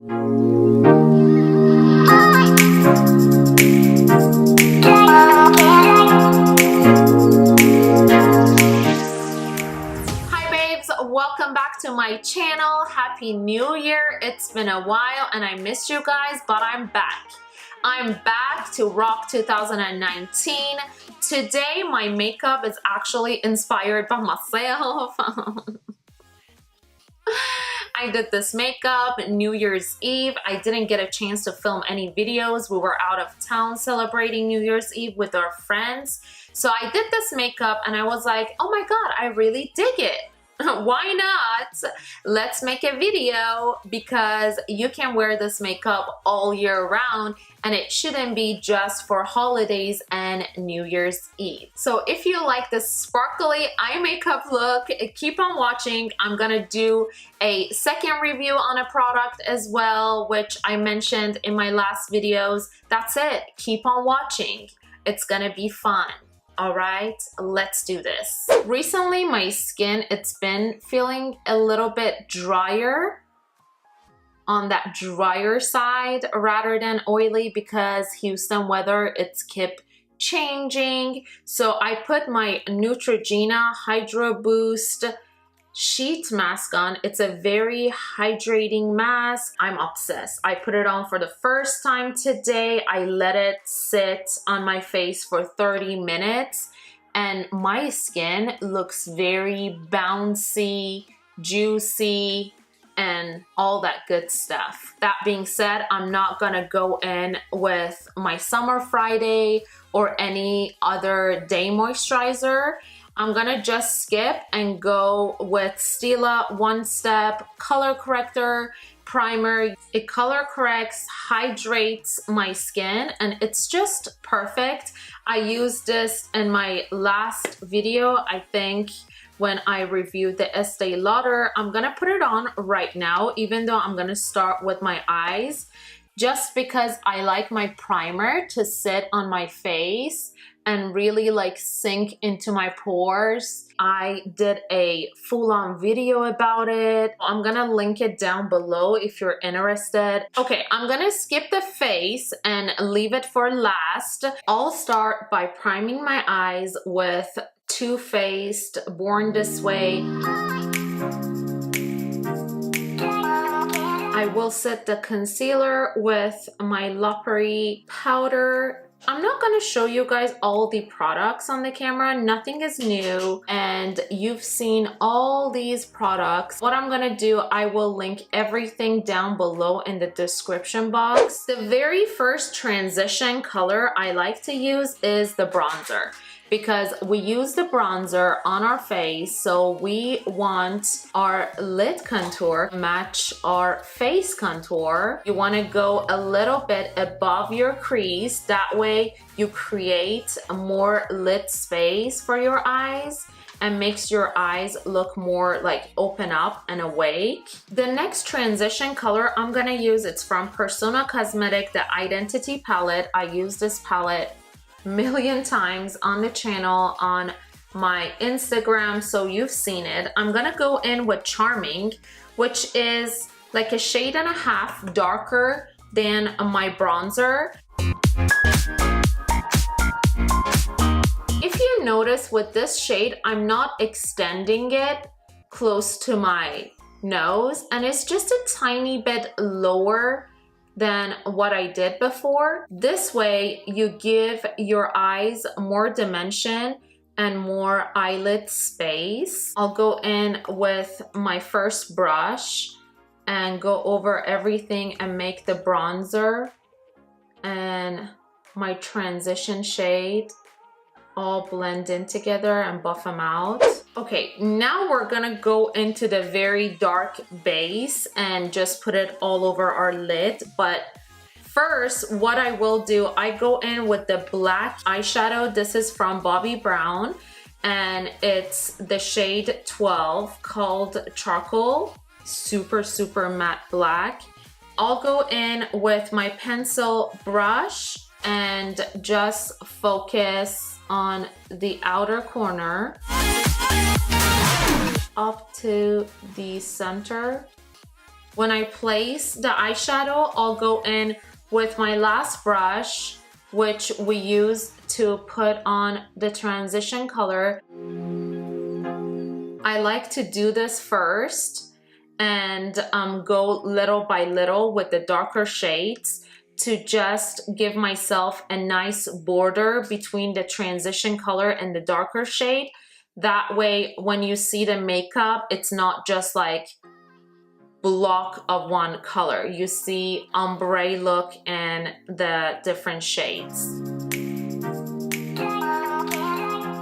Hi babes, welcome back to my channel. Happy New Year. It's been a while and I missed you guys, but I'm back. I'm back to rock 2019. Today my makeup is actually inspired by myself. I did this makeup New Year's Eve. I didn't get a chance to film any videos. We were out of town celebrating New Year's Eve with our friends. So I did this makeup and I was like, oh my god, I really dig it. Why not? Let's make a video because you can wear this makeup all year round and it shouldn't be just for holidays and New Year's Eve. So if you like this sparkly eye makeup look, keep on watching. I'm gonna do a second review on a product as well, which I mentioned in my last videos. That's it. Keep on watching. It's gonna be fun. All right, let's do this. Recently, my skin, it's been feeling a little bit drier, on that drier side rather than oily because Houston weather, it's kept changing. So I put my Neutrogena Hydro Boost sheet mask on. It's a very hydrating mask. I'm obsessed. I put it on for the first time today. I let it sit on my face for 30 minutes and my skin looks very bouncy, juicy, and all that good stuff. That being said, I'm not gonna go in with my Summer Friday or any other day moisturizer. I'm gonna just skip and go with Stila One Step Color Corrector Primer. It color corrects, hydrates my skin, and it's just perfect. I used this in my last video, I think, when I reviewed the Estee Lauder. I'm gonna put it on right now, even though I'm gonna start with my eyes, just because I like my primer to sit on my face and really like sink into my pores. I did a full-on video about it. I'm gonna link it down below if you're interested. Okay, I'm gonna skip the face and leave it for last. I'll start by priming my eyes with Too Faced Born This Way. I will set the concealer with my La Prairie powder. I'm not going to show you guys all the products on the camera. Nothing is new and you've seen all these products. What I'm going to do, I will link everything down below in the description box. The very first transition color I like to use is the bronzer, because we use the bronzer on our face, so we want our lid contour match our face contour. You want to go a little bit above your crease. That way you create more lid space for your eyes and makes your eyes look more like open up and awake. The next transition color I'm gonna use, it's from Persona Cosmetic, the Identity palette. I use this palette million times on the channel, on my Instagram, so you've seen it. I'm gonna go in with Charming, which is like a shade and a half darker than my bronzer. If you notice with this shade, I'm not extending it close to my nose, and it's just a tiny bit lower than what I did before. This way you give your eyes more dimension and more eyelid space. I'll go in with my first brush and go over everything and make the bronzer and my transition shade all blend in together and buff them out. Okay, now we're gonna go into the very dark base and just put it all over our lid. But first, what I will do, I go in with the black eyeshadow. This is from Bobbi Brown and it's the shade 12 called Charcoal. Super matte black. I'll go in with my pencil brush and just focus on the outer corner up to the center When I place the eyeshadow, I'll go in with my last brush, which we use to put on the transition color. I like to do this first and go little by little with the darker shades to just give myself a nice border between the transition color and the darker shade. That way, when you see the makeup, it's not just like block of one color. You see ombre look and the different shades.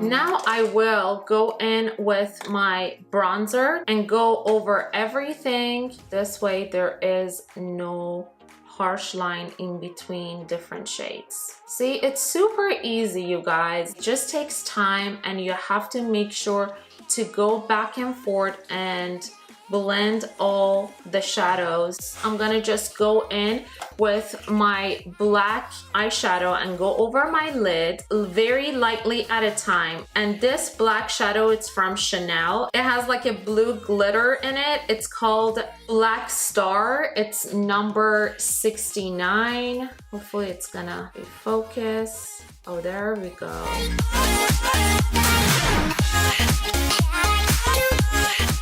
Now I will go in with my bronzer and go over everything. This way there is no harsh line in between different shades. See, it's super easy, you guys. It just takes time and you have to make sure to go back and forth and blend all the shadows. I'm gonna just go in with my black eyeshadow and go over my lid very lightly at a time. And this black shadow, it's from Chanel. It has like a blue glitter in it. It's called Black Star. It's number 69. Hopefully it's gonna be focused. Oh, there we go.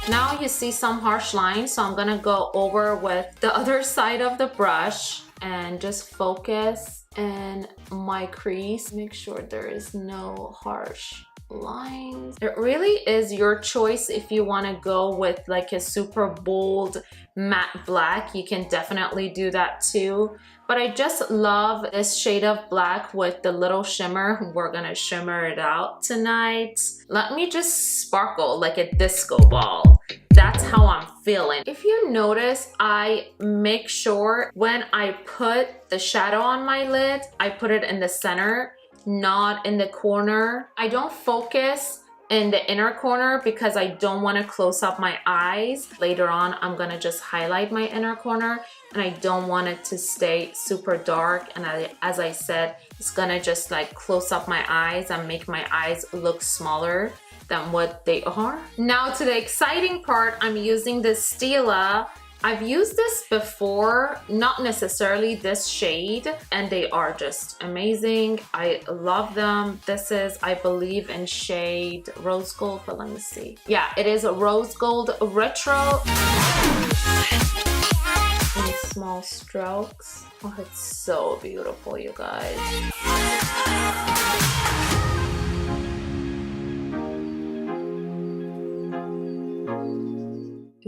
Now you see some harsh lines, so I'm gonna go over with the other side of the brush and just focus in my crease. Make sure there is no harsh lines. It really is your choice if you want to go with like a super bold matte black. You can definitely do that too. But I just love this shade of black with the little shimmer. We're gonna shimmer it out tonight. Let me just sparkle like a disco ball. That's how I'm feeling. If you notice, I make sure when I put the shadow on my lid, I put it in the center, not in the corner. I don't focus in the inner corner because I don't want to close up my eyes. Later on, I'm gonna just highlight my inner corner and I don't want it to stay super dark. And as I said, it's gonna just like close up my eyes and make my eyes look smaller than what they are. Now to the exciting part, I'm using this Stila. I've used this before, not necessarily this shade, and they are just amazing. I love them. This is, I believe, in shade Rose Gold, but let me see. Yeah, it is a Rose Gold Retro. In small strokes. Oh, it's so beautiful, you guys.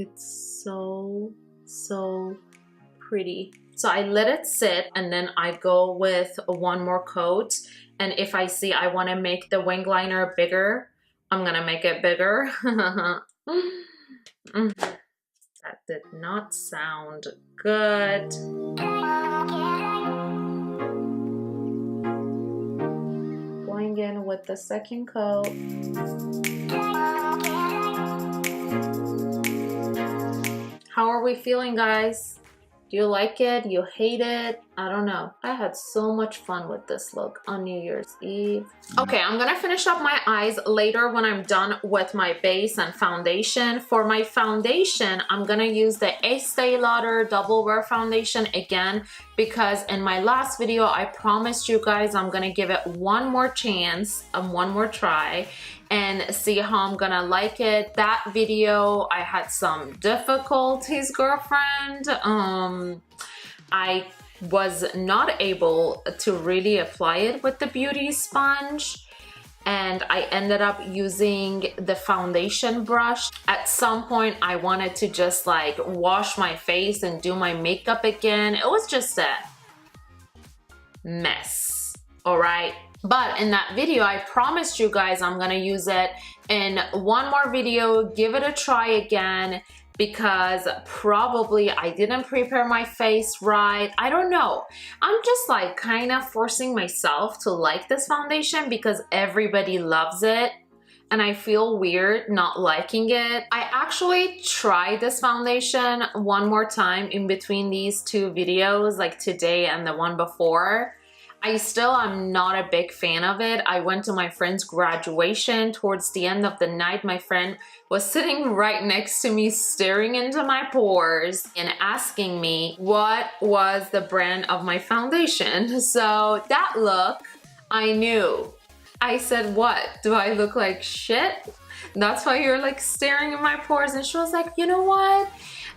It's so pretty. So I let it sit and then I go with one more coat. And if I see I want to make the wing liner bigger, I'm gonna make it bigger. That did not sound good. Going in with the second coat. How are we feeling, guys? Do you like it? Do you hate it? I don't know. I had so much fun with this look on New Year's Eve. Okay, I'm gonna finish up my eyes later when I'm done with my base and foundation. For my foundation, I'm gonna use the Estee Lauder Double Wear Foundation again because in my last video, I promised you guys I'm gonna give it one more chance and one more try and see how I'm gonna like it. That video, I had some difficulties, girlfriend. I was not able to really apply it with the beauty sponge and I ended up using the foundation brush. At some point, I wanted to just like wash my face and do my makeup again. It was just a mess, all right? But in that video, I promised you guys I'm gonna use it in one more video, give it a try again, because probably I didn't prepare my face right. I don't know. I'm just like kind of forcing myself to like this foundation because everybody loves it. And I feel weird not liking it. I actually tried this foundation one more time in between these two videos, like today and the one before. I still am not a big fan of it. I went to my friend's graduation. Towards the end of the night, my friend was sitting right next to me, staring into my pores and asking me what was the brand of my foundation. So that look, I knew. I said, what? Do I look like shit? That's why you're like staring in my pores? And she was like, you know what?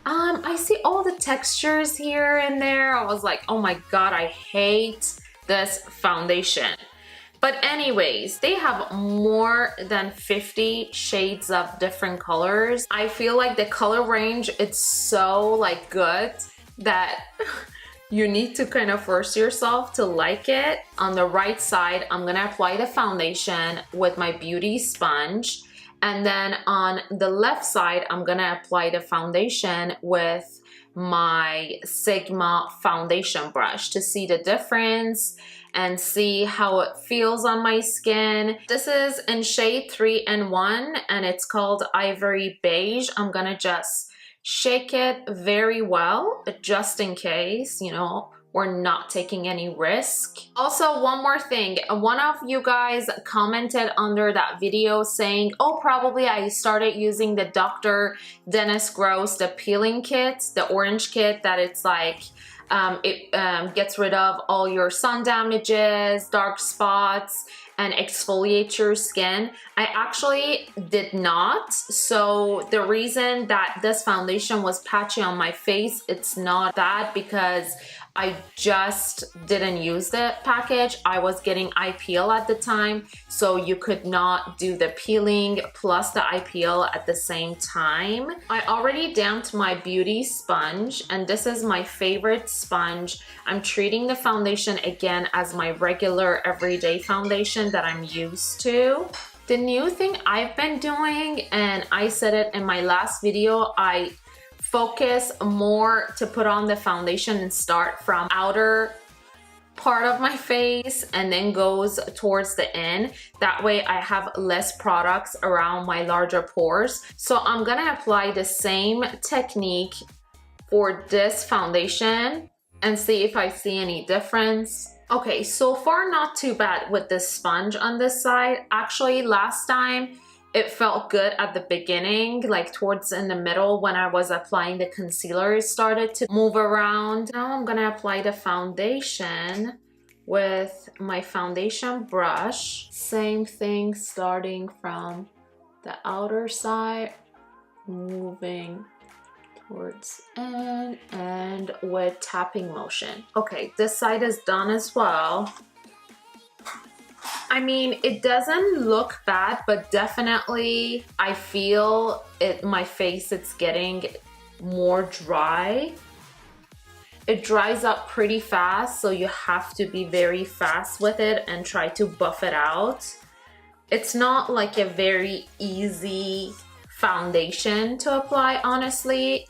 I see all the textures here and there. I was like, oh my God, I hate this foundation. But anyways, they have more than 50 shades of different colors. I feel like the color range, it's so like good that you need to kind of force yourself to like it. On the right side, I'm gonna apply the foundation with my beauty sponge. And then on the left side, I'm gonna apply the foundation with my Sigma foundation brush to see the difference and see how it feels on my skin. This is in shade 3-in-1 and it's called Ivory Beige. I'm gonna just shake it very well, just in case, you know, we're not taking any risk. Also, one more thing. One of you guys commented under that video saying, oh, probably I started using the Dr. Dennis Gross, the peeling kit, the orange kit that it's like, it gets rid of all your sun damages, dark spots, and exfoliates your skin. I actually did not. So the reason that this foundation was patchy on my face, it's not that because I just didn't use the package. I was getting IPL at the time, so you could not do the peeling plus the IPL at the same time. I already damped my beauty sponge, and this is my favorite sponge. I'm treating the foundation again as my regular everyday foundation that I'm used to. The new thing I've been doing, and I said it in my last video, I focus more to put on the foundation and start from outer part of my face and then goes towards the end. That way I have less products around my larger pores. So I'm gonna apply the same technique for this foundation and see if I see any difference. Okay, so far not too bad with this sponge on this side. Actually, last time it felt good at the beginning, like towards in the middle when I was applying the concealer, it started to move around. Now I'm gonna apply the foundation with my foundation brush. Same thing, starting from the outer side, moving towards end and with tapping motion. Okay, this side is done as well. I mean, it doesn't look bad, but definitely I feel it, my face, it's getting more dry. It dries up pretty fast, so you have to be very fast with it and try to buff it out. It's not like a very easy foundation to apply, honestly.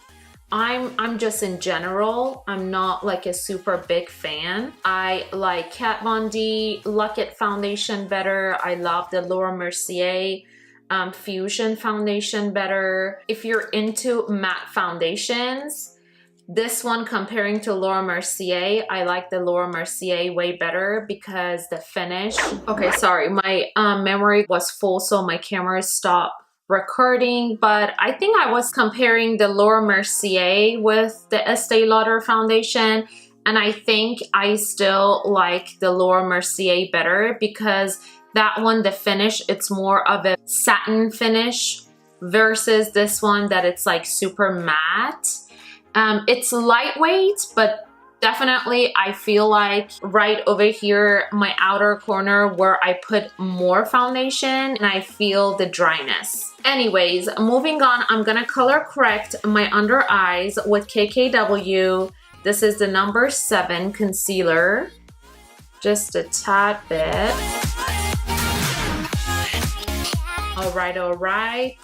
I'm just in general, I'm not like a super big fan. I like Kat Von D Look It foundation better. I love the Laura Mercier Fusion foundation better. If you're into matte foundations, this one comparing to Laura Mercier, I like the Laura Mercier way better because the finish. Okay, sorry, my memory was full, so my camera stopped recording, but I think I was comparing the Laura Mercier with the Estee Lauder foundation, and I think I still like the Laura Mercier better because that one, the finish, it's more of a satin finish versus this one that it's like super matte. It's lightweight, but definitely I feel like right over here, my outer corner where I put more foundation, and I feel the dryness. Anyways, moving on, I'm gonna color correct my under eyes with KKW. This is the number 7 concealer. Just a tad bit. All right.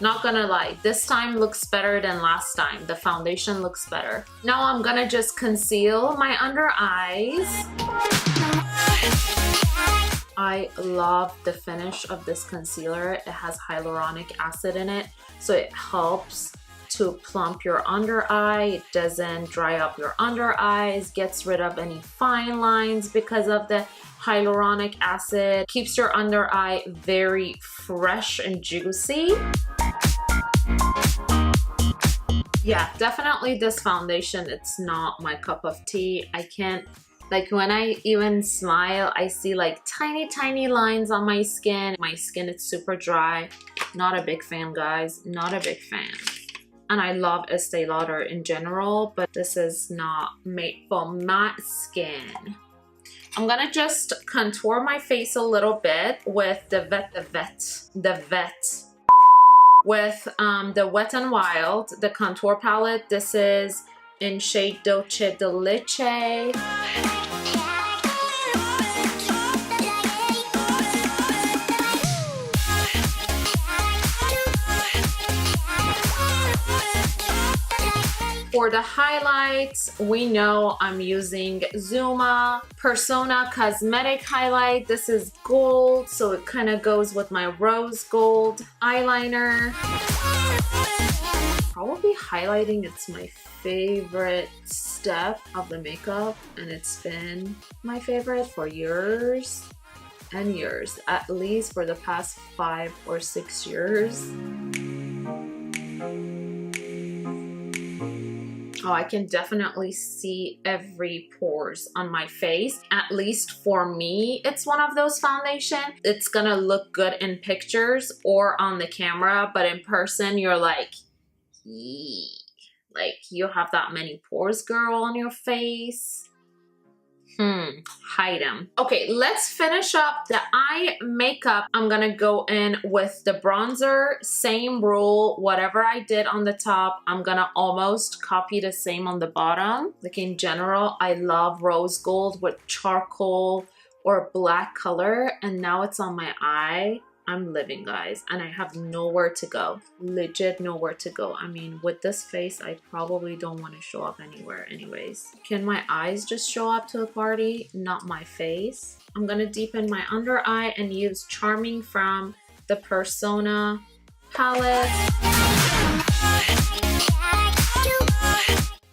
Not gonna lie, this time looks better than last time. The foundation looks better. Now I'm gonna just conceal my under eyes. I love the finish of this concealer. It has hyaluronic acid in it, so it helps to plump your under eye. It doesn't dry up your under eyes, gets rid of any fine lines because of the hyaluronic acid, keeps your under eye very fresh and juicy. Yeah, definitely this foundation, it's not my cup of tea. I can't, like when I even smile, I see like tiny lines on my skin. My skin is super dry. Not a big fan, guys, not a big fan. And I love Estee Lauder in general, but this is not made for my skin. I'm gonna just contour my face a little bit with the with the Wet n Wild, the contour palette. This is in shade Dolce. For the highlights, we know I'm using Zuma Persona Cosmetic Highlight. This is gold, so it kind of goes with my rose gold eyeliner. Probably highlighting, it's my favorite step of the makeup, and it's been my favorite for years and years, at least for the past 5 or 6 years. Oh, I can definitely see every pores on my face. At least for me, it's one of those foundations. It's gonna look good in pictures or on the camera, but in person, you're like, yee. Like you have that many pores, girl, on your face. Hide them. Okay, let's finish up the eye makeup. I'm gonna go in with the bronzer. Same rule, whatever I did on the top, I'm gonna almost copy the same on the bottom. Like in general, I love rose gold with charcoal or black color, and now it's on my eye. I'm living, guys, and I have nowhere to go. Legit nowhere to go. I mean, with this face, I probably don't want to show up anywhere anyways. Can my eyes just show up to a party? Not my face. I'm gonna deepen my under eye and use Charming from the Persona palette.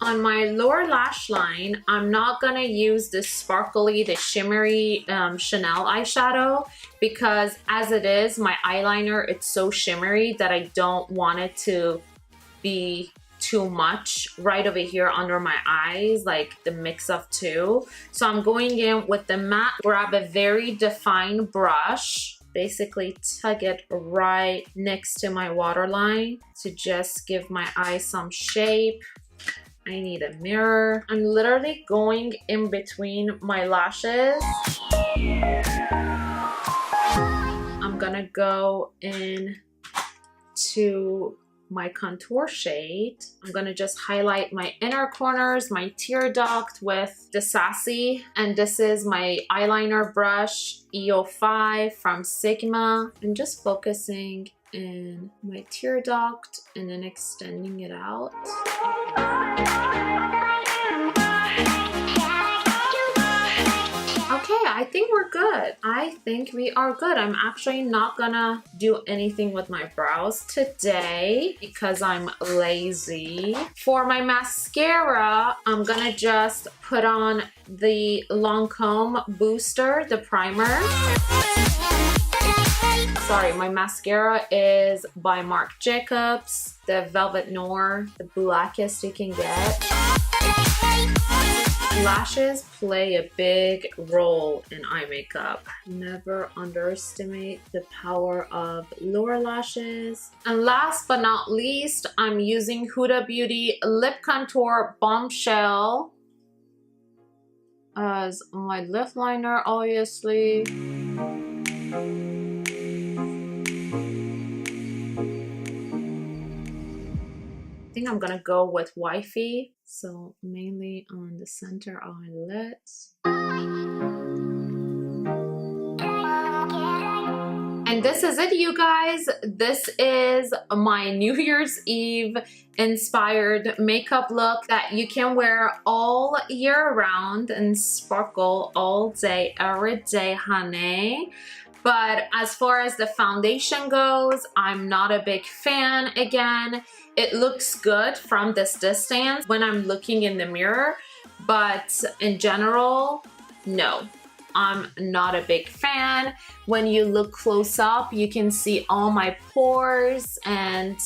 On my lower lash line, I'm not gonna use the sparkly, the shimmery Chanel eyeshadow, because as it is, my eyeliner, it's so shimmery that I don't want it to be too much right over here under my eyes, like the mix of two. So I'm going in with the matte, grab a very defined brush, basically tug it right next to my waterline to just give my eye some shape. I need a mirror. I'm literally going in between my lashes. I'm gonna go in to my contour shade. I'm gonna just highlight my inner corners, my tear duct with the Sassy. And this is my eyeliner brush, EO5 from Sigma. I'm just focusing in my tear duct and then extending it out. Okay, I think we're good. I think we are good. I'm actually not gonna do anything with my brows today because I'm lazy. For my mascara, I'm gonna just put on the Lancome Booster, the primer. Sorry, my mascara is by Marc Jacobs, the Velvet Noir, the blackest you can get. Lashes play a big role in eye makeup. Never underestimate the power of lower lashes. And last but not least, I'm using Huda Beauty Lip Contour Bombshell as my lip liner, obviously. I think I'm gonna go with Wifey, so mainly on the center eyelid. And this is it, you guys. This is my New Year's Eve inspired makeup look that you can wear all year round and sparkle all day, every day, honey. But as far as the foundation goes, I'm not a big fan again. It looks good from this distance when I'm looking in the mirror, but in general, no. I'm not a big fan. When you look close up, you can see all my pores and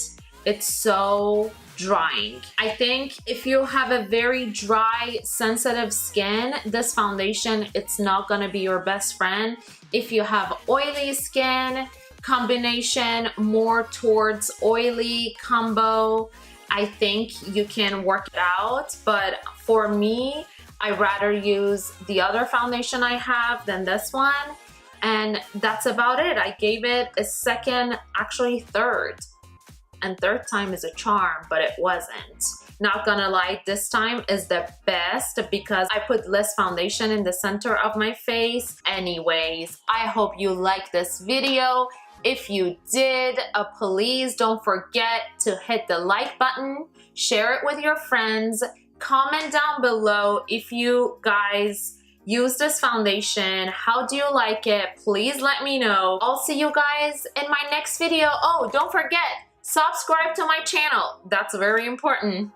it's so drying. I think if you have a very dry, sensitive skin, this foundation, it's not gonna be your best friend. If you have oily skin, combination more towards oily combo, I think you can work it out. But for me, I'd rather use the other foundation I have than this one. And that's about it. I gave it a second, actually third. And third time is a charm, but it wasn't. Not gonna lie, this time is the best because I put less foundation in the center of my face. Anyways, I hope you liked this video. If you did, please don't forget to hit the like button, share it with your friends, comment down below if you guys use this foundation. How do you like it? Please let me know. I'll see you guys in my next video. Oh, don't forget, subscribe to my channel. That's very important.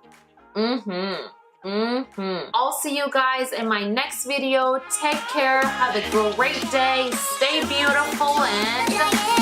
I'll see you guys in my next video. Take care. Have a great day. Stay beautiful and